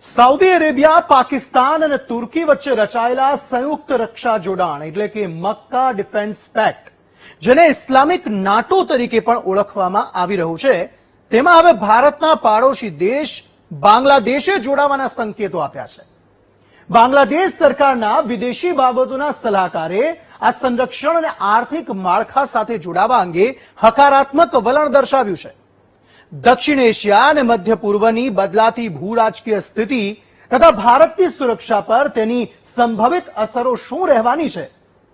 Saudi Arabia, Pakistan અને તુર્કી વચ્ચે રચાયેલા સંયુક્ત રક્ષા જોડાણ એટલે કે મક્કા ડિફેન્સ પેક્ટ, જેને ઇસ્લામિક નાટો તરીકે પણ ઓળખવામાં આવી રહ્યું છે, તેમાં હવે ભારતના પાડોશી દેશ બાંગ્લાદેશે જોડાવાના સંકેતો આપ્યા છે. બાંગ્લાદેશ સરકારના વિદેશી બાબતોના સલાહકારે આ સંરક્ષણ અને આર્થિક માળખા સાથે જોડાવા અંગે હકારાત્મક વલણ દર્શાવ્યું છે. દક્ષિણ એશિયા અને મધ્ય પૂર્વની બદલાતી ભૂ રાજકીય સ્થિતિ તથા ભારતની સુરક્ષા પર તેની સંભવિત અસરો શું રહેવાની છે,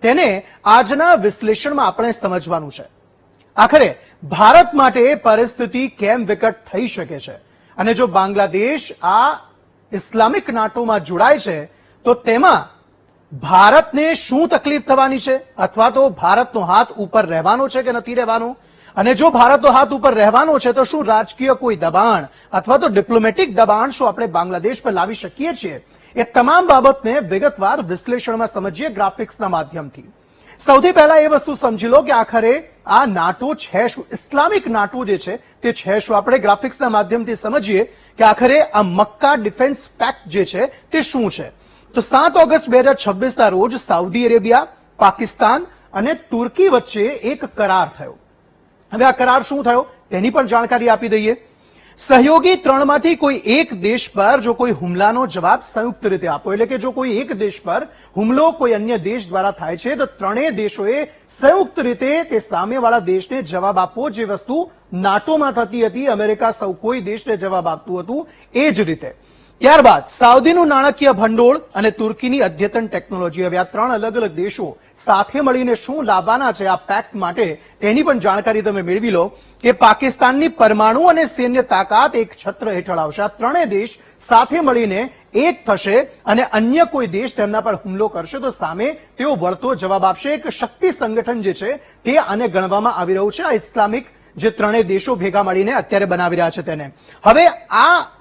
તેને આજના વિશ્લેષણમાં આપણે સમજવાનું છે. આખરે ભારત માટે પરિસ્થિતિ કેમ વિકટ થઈ શકે છે અને જો બાંગ્લાદેશ આ ઇસ્લામિક નાટોમાં જોડાય છે તો તેમાં ભારતને શું તકલીફ થવાની છે, અથવા તો ભારતનો હાથ ઉપર રહેવાનો છે કે નથી રહેવાનો, અને જો ભારતનો હાથ ઉપર રહેવાનો છે તો શું રાજકીય કોઈ દબાણ અથવા તો ડિપ્લોમેટિક દબાણ શું આપણે બાંગ્લાદેશ પર લાવી શકીએ છીએ, એ તમામ બાબતને વિગતવાર વિશ્લેષણમાં સમજીએ ગ્રાફિક્સના માધ્યમથી. સૌથી પહેલા એ વસ્તુ સમજી લો કે આખરે આ નાટો છે શું, ઇસ્લામિક નાટો જે છે તે છે શું. આપણે ગ્રાફિક્સના માધ્યમથી સમજીએ કે આખરે આ મક્કા ડિફેન્સ પેક્ટ જે છે તે શું છે. તો 7 ઓગસ્ટ 2026ના રોજ સાઉદી અરેબિયા, પાકિસ્તાન અને તુર્કી વચ્ચે એક કરાર થયો. હવે આ કરાર શું થયો તેની પણ જાણકારી આપી દઈએ. સહયોગી ત્રણમાંથી કોઈ એક દેશ પર જો કોઈ હુમલાનો જવાબ સંયુક્ત રીતે આપો, એટલે કે જો કોઈ એક દેશ પર હુમલો કોઈ અન્ય દેશ દ્વારા થાય છે તો ત્રણેય દેશોએ સંયુક્ત રીતે તે સામેવાળા દેશને જવાબ આપવો, જે વસ્તુ નાટોમાં થતી હતી, અમેરિકા સૌ કોઈ દેશને જવાબ આપતું હતું, એ જ રીતે. ત્યારબાદ સાઉદીનું નાણાકીય ભંડોળ અને તુર્કીની અદ્યતન ટેકનોલોજી, હવે આ ત્રણ અલગ અલગ દેશો સાથે મળીને શું લાવવાના છે આ પેક્ટ માટે તેની પણ જાણકારી તમે મેળવી લો કે પાકિસ્તાનની પરમાણુ અને સૈન્ય તાકાત એક છત્ર હેઠળ આવશે. આ ત્રણેય દેશ સાથે મળીને એક થશે અને અન્ય કોઈ દેશ તેમના પર હુમલો કરશે તો સામે તેઓ વળતો જવાબ આપશે. એક શક્તિ સંગઠન જે છે તે આને ગણવામાં આવી રહ્યું છે, આ ઇસ્લામિક જે ત્રણેય દેશો ભેગા મળીને અત્યારે બનાવી રહ્યા છે તેને. હવે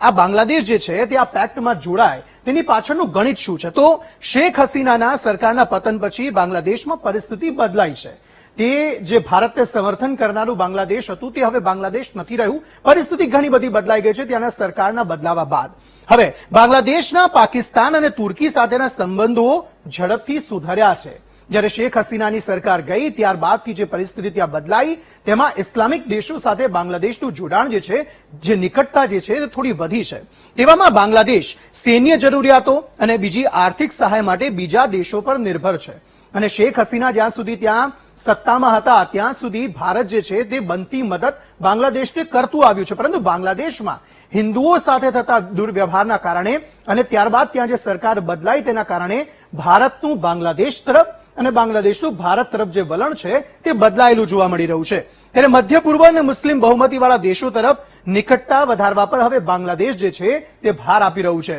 આ બાંગ્લાદેશ જે છે તે આ પેક્ટમાં જોડાય તેની પાછળનું ગણિત શું છે, તો શેખ હસીનાના સરકારના પતન પછી બાંગ્લાદેશમાં પરિસ્થિતિ બદલાઈ છે. તે જે ભારતને સમર્થન કરનારું બાંગ્લાદેશ હતું તે હવે બાંગ્લાદેશ નથી રહ્યું. પરિસ્થિતિ ઘણી બધી બદલાઈ ગઈ છે ત્યાંના સરકારના બદલાવા બાદ. હવે બાંગ્લાદેશના પાકિસ્તાન અને તુર્કી સાથેના સંબંધો ઝડપથી સુધર્યા છે. જ્યારે શેખ હસીનાની સરકાર ગઈ ત્યારબાદથી જે પરિસ્થિતિ ત્યાં બદલાઈ તેમાં ઇસ્લામિક દેશો સાથે બાંગ્લાદેશનું જોડાણ જે છે, જે નિકટતા જે છે તે થોડી વધી છે. તેવામાં બાંગ્લાદેશ સૈન્ય જરૂરિયાતો અને બીજી આર્થિક સહાય માટે બીજા દેશો પર નિર્ભર છે. અને શેખ હસીના જ્યાં સુધી ત્યાં સત્તામાં હતા ત્યાં સુધી ભારત જે છે તે બનતી મદદ બાંગ્લાદેશને કરતું આવ્યું છે. પરંતુ બાંગ્લાદેશમાં હિન્દુઓ સાથે થતા દુર્વ્યવહારના કારણે અને ત્યારબાદ ત્યાં જે સરકાર બદલાઈ તેના કારણે ભારતનું બાંગ્લાદેશ તરફ અને બાંગ્લાદેશનું ભારત તરફ જે વલણ છે તે બદલાયેલું જોવા મળી રહ્યું છે. ત્યારે મધ્ય પૂર્વ અને મુસ્લિમ બહુમતીવાળા દેશો તરફ નિકટતા વધારવા પર હવે બાંગ્લાદેશ જે છે તે ભાર આપી રહ્યું છે.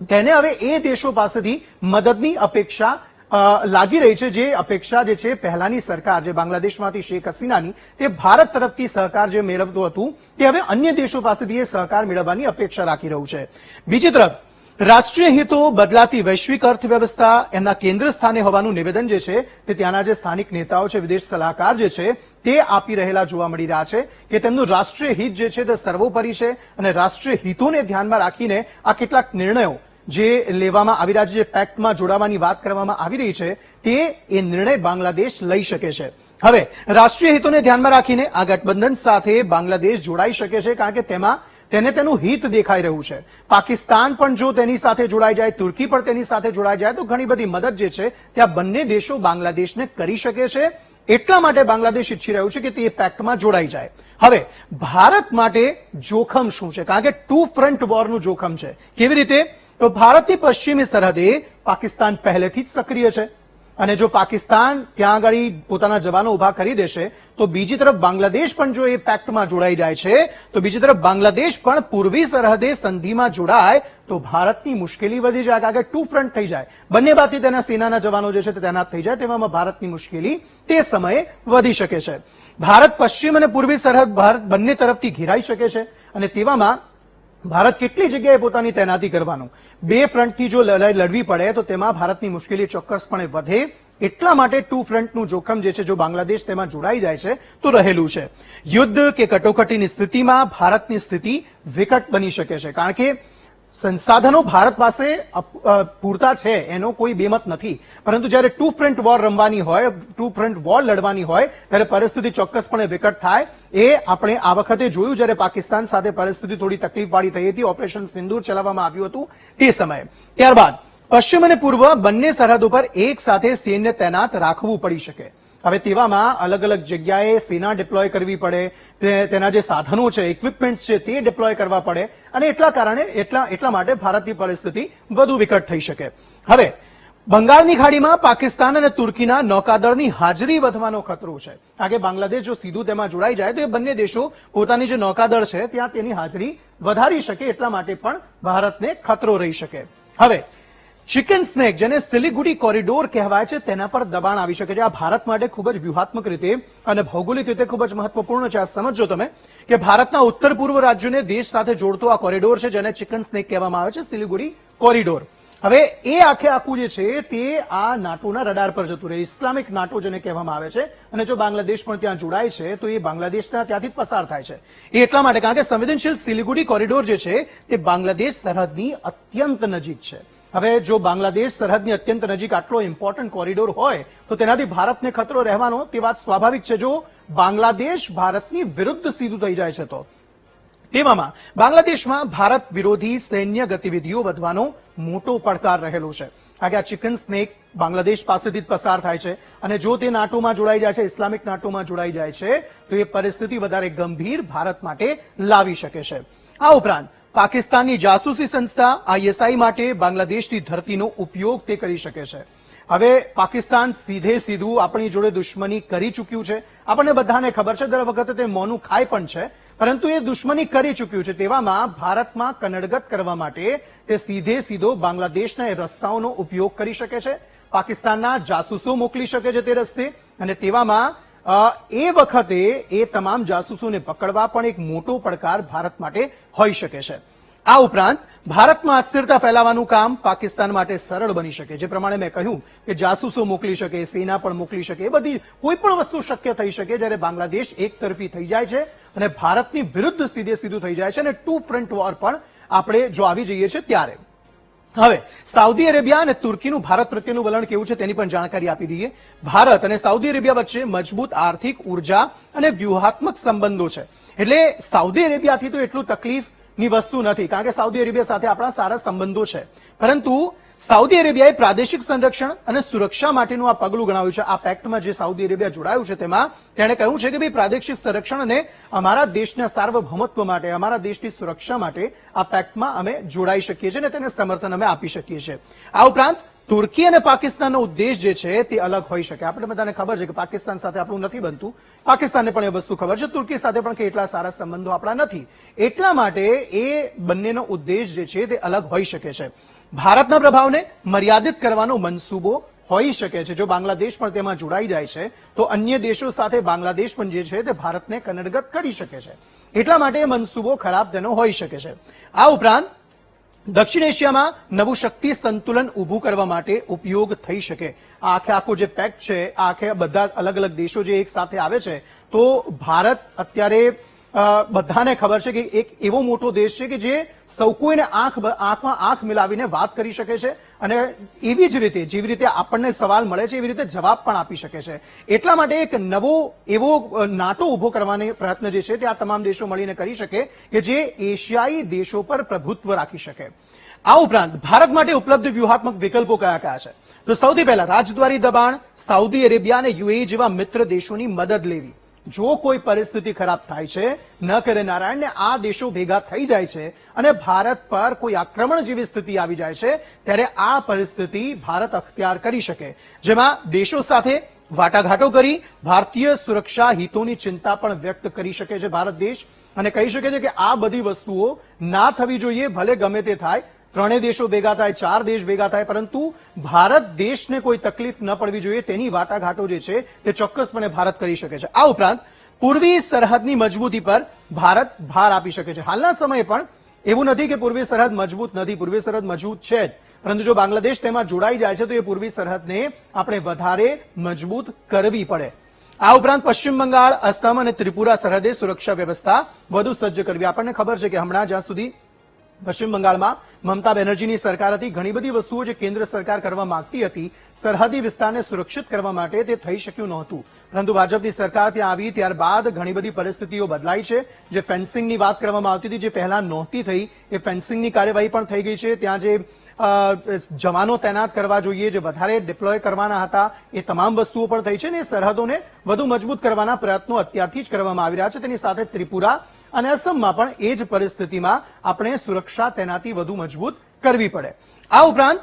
તેને હવે એ દેશો પાસેથી મદદની અપેક્ષા લાગી રહી છે, જે અપેક્ષા જે છે પહેલાની સરકાર જે બાંગ્લાદેશમાંથી શેખ હસીનાની તે ભારત તરફથી સહકાર જે મેળવતું હતું તે હવે અન્ય દેશો પાસેથી એ સહકાર મેળવવાની અપેક્ષા રાખી રહ્યું છે. બીજી તરફ રાષ્ટ્રીય હિતો, બદલાતી વૈશ્વિક અર્થવ્યવસ્થા એમના કેન્દ્ર સ્થાને હોવાનું નિવેદન જે છે તે ત્યાંના જે સ્થાનિક નેતાઓ છે, વિદેશ સલાહકાર જે છે તે આપી રહેલા જોવા મળી રહ્યા છે કે તેમનું રાષ્ટ્રીય હિત જે છે તે સર્વોપરી છે અને રાષ્ટ્રીય હિતોને ધ્યાનમાં રાખીને આ કેટલાક નિર્ણયો જે લેવામાં આવી રહ્યા છે, જે પેક્ટમાં જોડાવાની વાત કરવામાં આવી રહી છે, તે એ નિર્ણય બાંગ્લાદેશ લઈ શકે છે. હવે રાષ્ટ્રીય હિતોને ધ્યાનમાં રાખીને આ ગઠબંધન સાથે બાંગ્લાદેશ જોડાઈ શકે છે, કારણ કે તેને તેનું હિત દેખાઈ રહ્યું છે. પાકિસ્તાન પણ જો તેની સાથે જોડાઈ જાય, તુર્કી પણ તેની સાથે જોડાઈ જાય તો ઘણી બધી મદદ જે છે ત્યાં બંને દેશો બાંગ્લાદેશને કરી શકે છે. એટલા માટે બાંગ્લાદેશ ઈચ્છી રહ્યું છે કે તે પેક્ટમાં જોડાઈ જાય. હવે ભારત માટે જોખમ શું છે, કારણ કે ટુ ફ્રન્ટ વોરનું જોખમ છે. કેવી રીતે, તો ભારતની પશ્ચિમી સરહદે પાકિસ્તાન પહેલેથી જ સક્રિય છે અને જો પાકિસ્તાન ત્યાં આગળ પોતાના જવાનો ઉભા કરી દેશે તો બીજી તરફ બાંગ્લાદેશ પણ જો એ પેક્ટમાં જોડાઈ જાય છે તો બીજી તરફ બાંગ્લાદેશ પણ પૂર્વી સરહદે સંધિમાં જોડાય તો ભારતની મુશ્કેલી વધી જાય, કારણ કે ટુ ફ્રન્ટ થઈ જાય, બંને બાજુથી તેના સેનાના જવાનો જે છે તે તૈનાત થઈ જાય, તેવામાં ભારતની મુશ્કેલી તે સમયે વધી શકે છે. ભારત પશ્ચિમ અને પૂર્વી સરહદ ભારત બંને તરફથી ઘેરાઈ શકે છે અને તેવામાં ભારત કેટલી જગ્યાએ પોતાની તૈનાતી કરવાનું, બે ફ્રન્ટથી જો લડાઈ લડવી પડે તો તેમાં ભારતની મુશ્કેલી ચોક્કસપણે વધે. એટલા માટે ટુ ફ્રન્ટનું જોખમ જે છે જો બાંગ્લાદેશ તેમાં જોડાઈ જાય છે તો રહેલું છે. યુદ્ધ કે કટોકટીની સ્થિતિમાં ભારતની સ્થિતિ વિકટ બની શકે છે, કારણ કે સંસાધનો ભારત પાસે પૂરતા છે એનો કોઈ બેમત નથી, પરંતુ જ્યારે ટુ ફ્રન્ટ વોર રમવાની હોય, ટુ ફ્રન્ટ વોર લડવાની હોય ત્યારે પરિસ્થિતિ ચોક્કસપણે વિકટ થાય. એ આપણે આ વખતે જોયું જ્યારે પાકિસ્તાન સાથે પરિસ્થિતિ થોડી તકલીફવાળી થઈ હતી, ઓપરેશન સિંદૂર ચલાવવામાં આવ્યું હતું તે સમયે. ત્યારબાદ પશ્ચિમ અને પૂર્વ બંને સરહદો પર એક સાથે સૈન્ય તૈનાત રાખવું પડી શકે. હવે તેવામાં અલગ અલગ જગ્યાએ સેના ડિપ્લોય કરવી પડે, તેના જે સાધનો છે, ઇક્વિપમેન્ટ છે તે ડિપ્લોય કરવા પડે અને એટલા માટે ભારતની પરિસ્થિતિ વધુ વિકટ થઈ શકે. હવે બંગાળની ખાડીમાં પાકિસ્તાન અને તુર્કીના નૌકાદળની હાજરી વધવાનો ખતરો છે. કારણ કે બાંગ્લાદેશ જો સીધું તેમાં જોડાઈ જાય તો એ બંને દેશો પોતાની જે નૌકાદળ છે ત્યાં તેની હાજરી વધારી શકે, એટલા માટે પણ ભારતને ખતરો રહી શકે. હવે ચિકન સ્નેક, જેને સિલિગુડી કોરિડોર કહેવાય છે, તેના પર દબાણ આવી શકે છે. આ ભારત માટે ખૂબ જ વ્યૂહાત્મક રીતે અને ભૌગોલિક રીતે ખૂબ જ મહત્વપૂર્ણ છે. આ સમજો તમે કે ભારતના ઉત્તર પૂર્વ રાજ્યોને દેશ સાથે જોડતો આ કોરિડોર છે, જેને ચિકન સ્નેક કહેવામાં આવે છે, સિલિગુડી કોરિડોર. હવે એ આખું જે છે તે આ નાટોના રડાર પર જતું રહે, ઇસ્લામિક નાટો જેને કહેવામાં આવે છે. અને જો બાંગ્લાદેશ પણ ત્યાં જોડાય છે તો એ બાંગ્લાદેશના ત્યાંથી જ પસાર થાય છે. એ એટલા માટે કારણ કે સંવેદનશીલ સિલિગુડી કોરિડોર જે છે તે બાંગ્લાદેશ સરહદની અત્યંત નજીક છે. હવે જો બાંગ્લાદેશ સરહદની અત્યંત નજીક આટલો ઇમ્પોર્ટન્ટ કોરિડોર હોય તો તેનાથી ભારતને ખતરો રહેવાનો તે વાત સ્વાભાવિક છે. જો બાંગ્લાદેશ ભારતની વિરુદ્ધ સીધું થઈ જાય છે તો તેવામાં બાંગ્લાદેશમાં ભારત વિરોધી સૈન્ય ગતિવિધિઓ વધવાનો મોટો પડકાર રહેલો છે. કારણ કે આ ચિકન સ્નેક બાંગ્લાદેશ પાસેથી જ પસાર થાય છે અને જો તે નાટોમાં જોડાઈ જાય છે, ઇસ્લામિક નાટોમાં જોડાઈ જાય છે તો એ પરિસ્થિતિ વધારે ગંભીર ભારત માટે લાવી શકે છે. આ ઉપરાંત પાકિસ્તાનની જાસૂસી સંસ્થા આઈએસઆઈ માટે બાંગ્લાદેશની ધરતીનો ઉપયોગ તે કરી શકે છે. હવે પાકિસ્તાન સીધું આપણી જોડે દુશ્મની કરી ચૂક્યું છે, આપણને બધાને ખબર છે, દર વખતે તે મોનું ખાય પણ છે, પરંતુ એ દુશ્મની કરી ચૂક્યું છે. તેવામાં ભારતમાં કનડગત કરવા માટે તે સીધો બાંગ્લાદેશના એ રસ્તાઓનો ઉપયોગ કરી શકે છે, પાકિસ્તાનના જાસૂસો મોકલી શકે છે તે રસ્તે, અને તેવામાં એ વખતે એ તમામ જાસૂસોને પકડવા પણ એક મોટો પડકાર ભારત માટે હોઈ શકે છે. આ ઉપરાંત ભારતમાં અસ્થિરતા ફેલાવવાનું કામ પાકિસ્તાન માટે સરળ બની શકે. જે પ્રમાણે મેં કહ્યું કે જાસૂસો મોકલી શકે, સેના પણ મોકલી શકે, એ બધી કોઈ પણ વસ્તુ શક્ય થઈ શકે જ્યારે બાંગ્લાદેશ એક તરફી થઈ જાય છે અને ભારતની વિરુદ્ધ સીધું થઈ જાય છે અને ટુ ફ્રન્ટ વોર પણ આપણે જો આવી જઈએ છીએ ત્યારે. હવે સાઉદી અરેબિયા અને તુર્કીનું ભારત પ્રત્યેનું વલણ કેવું છે તેની પણ જાણકારી આપી દઈએ. ભારત અને સાઉદી અરેબિયા વચ્ચે મજબૂત આર્થિક, ઉર્જા અને વ્યૂહાત્મક સંબંધો છે. એટલે સાઉદી અરેબિયાથી તો એટલું તકલીફની વસ્તુ નથી, કારણ કે સાઉદી અરેબિયા સાથે આપણા સારા સંબંધો છે. પરંતુ સાઉદી અરેબિયાએ પ્રાદેશિક સંરક્ષણ અને સુરક્ષા માટેનું આ પગલું ગણાવ્યું છે. આ પેક્ટમાં જે સાઉદી અરેબિયા જોડાયું છે તેમાં તેણે કહ્યું છે કે ભાઈ પ્રાદેશિક સંરક્ષણ અને અમારા દેશના સાર્વભૌમત્વ માટે, અમારા દેશની સુરક્ષા માટે આ પેક્ટમાં અમે જોડાઈ શકીએ છીએ અને તેને સમર્થન અમે આપી શકીએ છીએ. આ ઉપરાંત તુર્કી અને પાકિસ્તાનનો ઉદ્દેશ જે છે તે અલગ હોઈ શકે. આપણે બધાને ખબર છે કે પાકિસ્તાન સાથે આપણું નથી બનતું, પાકિસ્તાનને પણ એ વસ્તુ ખબર છે, તુર્કી સાથે પણ કેટલા સારા સંબંધો આપણા નથી, એટલા માટે એ બંનેનો ઉદ્દેશ જે છે તે અલગ હોઈ શકે છે. ભારતના પ્રભાવને મર્યાદિત કરવાનો મનસૂબો હોઈ શકે છે. જો બાંગ્લાદેશ પણ તેમાં જોડાઈ જાય છે તો અન્ય દેશો સાથે બાંગ્લાદેશ પણ જે છે તે ભારતને કનડગત કરી શકે છે, એટલા માટે મનસૂબો ખરાબ તેનો હોઈ શકે છે. આ ઉપરાંત દક્ષિણ એશિયામાં નવું શક્તિ સંતુલન ઊભું કરવા માટે ઉપયોગ થઈ શકે. આ આખો જે પેક્ટ છે, આ બધા અલગ અલગ દેશો જે એક સાથે આવે છે તો ભારત અત્યારે બધાને ખબર છે કે એક એવો મોટો દેશ છે કે જે સૌ કોઈને આંખમાં આંખ મિલાવીને વાત કરી શકે છે અને એવી જ રીતે જેવી રીતે આપણને સવાલ મળે છે એવી રીતે જવાબ પણ આપી શકે છે. એટલા માટે એક નવો એવો નાટો ઉભો કરવાનો પ્રયત્ન જે છે તે આ તમામ દેશો મળીને કરી શકે કે જે એશિયાઈ દેશો પર પ્રભુત્વ રાખી શકે. આ ઉપરાંત ભારત માટે ઉપલબ્ધ વ્યૂહાત્મક વિકલ્પો કયા કયા છે? તો સૌથી પહેલા રાજદ્વારી દબાણ, સાઉદી અરેબિયા અને યુએઈ જેવા મિત્ર દેશોની મદદ લેવી. જો કોઈ પરિસ્થિતિ ખરાબ થાય છે, ન કરે નારાયણ, ને આ દેશો ભેગા થઈ જાય છે અને ભારત પર કોઈ આક્રમણ જેવી સ્થિતિ આવી જાય છે ત્યારે આ પરિસ્થિતિ ભારત અખ્તિયાર કરી શકે, જેમાં દેશો સાથે વાટાઘાટો કરી ભારતીય સુરક્ષા હિતોની ચિંતા પણ વ્યક્ત કરી શકે છે ભારત દેશ, અને કહી શકે છે કે આ બધી વસ્તુઓ ના થવી જોઈએ. ભલે ગમે તે થાય, ત્રણેય દેશો ભેગા થાય, 4 દેશ ભેગા થાય, પરંતુ ભારત દેશને કોઈ તકલીફ ન પડવી જોઈએ તેની વાટાઘાટો જે છે તે ચોક્કસપણે ભારત કરી શકે છે. આ ઉપરાંત પૂર્વી સરહદની મજબૂતી પર ભારત ભાર આપી શકે છે. હાલના સમયે પણ એવું નથી કે પૂર્વી સરહદ મજબૂત નથી, પૂર્વી સરહદ મજબૂત છે જ, પરંતુ જો બાંગ્લાદેશ તેમાં જોડાઈ જાય છે તો એ પૂર્વી સરહદને આપણે વધારે મજબૂત કરવી પડે. આ ઉપરાંત પશ્ચિમ બંગાળ, અસમ અને ત્રિપુરા સરહદે સુરક્ષા વ્યવસ્થા વધુ સજ્જ કરવી. આપણને ખબર છે કે હમણાં જ્યાં સુધી પશ્ચિમ બંગાળમાં મમતા બેનર્જીની સરકાર હતી. ઘણી બધી વસ્તુઓ જે કેન્દ્ર સરકાર કરવા માંગતી હતી, સરહદી વિસ્તારને સુરક્ષિત કરવા માટે, તે થઈ શક્યું નહોતું. પરંતુ ભાજપની સરકાર ત્યાં આવી ત્યારબાદ ઘણી બધી પરિસ્થિતિઓ બદલાઈ છે. જે ફેન્સિંગની વાત કરવામાં આવતી હતી, જે પહેલા નહોતી થઈ, એ ફેન્સિંગની કાર્યવાહી પણ થઈ ગઈ છે. ત્યાં જે જવાનો તૈનાત કરવા જોઈએ, જે વધારે ડિપ્લોય કરવાના હતા, એ તમામ વસ્તુઓ પણ થઈ છે. અને સરહદોને વધુ મજબૂત કરવાના પ્રયત્નો અત્યારથી જ કરવામાં આવી રહ્યા છે. તેની સાથે ત્રિપુરા અને અસમમાં પણ એ જ પરિસ્થિતિમાં આપણે સુરક્ષા તૈનાતી વધુ મજબૂત કરવી પડે. આ ઉપરાંત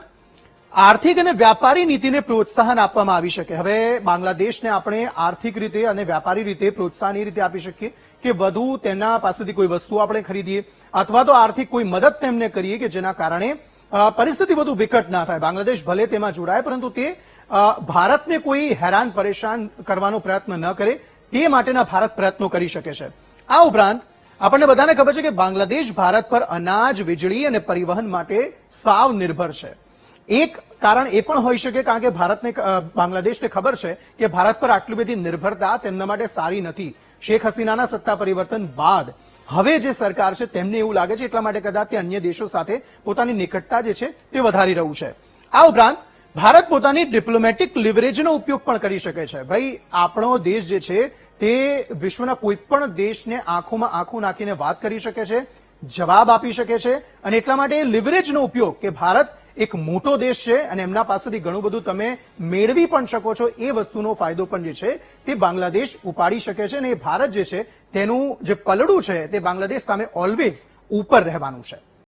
આર્થિક અને વ્યાપારી નીતિને પ્રોત્સાહન આપવામાં આવી શકે. હવે બાંગ્લાદેશને આપણે આર્થિક રીતે અને વ્યાપારી રીતે પ્રોત્સાહન એ રીતે આપી શકીએ કે વધુ તેના પાસેથી કોઈ વસ્તુ આપણે ખરીદીએ અથવા તો આર્થિક કોઈ મદદ તેમને કરીએ કે જેના કારણે પરિસ્થિતિ વધુ વિકટ ના થાય. બાંગ્લાદેશ ભલે તેમાં જોડાય, પરંતુ તે ભારતને કોઈ હેરાન પરેશાન કરવાનો પ્રયત્ન ન કરે, તે માટેના ભારત પ્રયત્નો કરી શકે છે. આ ઉપરાંત આપણને બધાને ખબર છે કે બાંગ્લાદેશ ભારત પર અનાજ, વીજળી અને પરિવહન માટે સાવ નિર્ભર છે. એક કારણ એ પણ હોઈ શકે કારણ કે બાંગ્લાદેશને ખબર છે કે ભારત પર આટલી બધી નિર્ભરતા તેમના માટે સારી નથી. શેખ હસીનાના સત્તા પરિવર્તન બાદ હવે જે સરકાર છે તેમને એવું લાગે છે, એટલા માટે કદાચ તે અન્ય દેશો સાથે પોતાની નિકટતા જે છે તે વધારી રહ્યું છે. આ ઉપરાંત ભારત પોતાની ડિપ્લોમેટિક લિવરેજનો ઉપયોગ પણ કરી શકે છે. ભાઈ, આપણો દેશ જે છે તે વિશ્વના કોઈ પણ દેશને આંખોમાં આંખો નાખીને વાત કરી શકે છે, જવાબ આપી શકે છે. અને એટલા માટે લિવરેજનો ઉપયોગ, કે ભારત એક મોટો દેશ છે અને એમના પાસેથી ઘણું બધું તમે મેળવી પણ શકો છો, એ વસ્તુનો ફાયદો પણ જે છે તે બાંગ્લાદેશ ઉપાડી શકે છે. અને એ ભારત જે છે તેનું જે પલડું છે તે બાંગ્લાદેશ સામે ઓલવેઝ ઉપર રહેવાનું છે.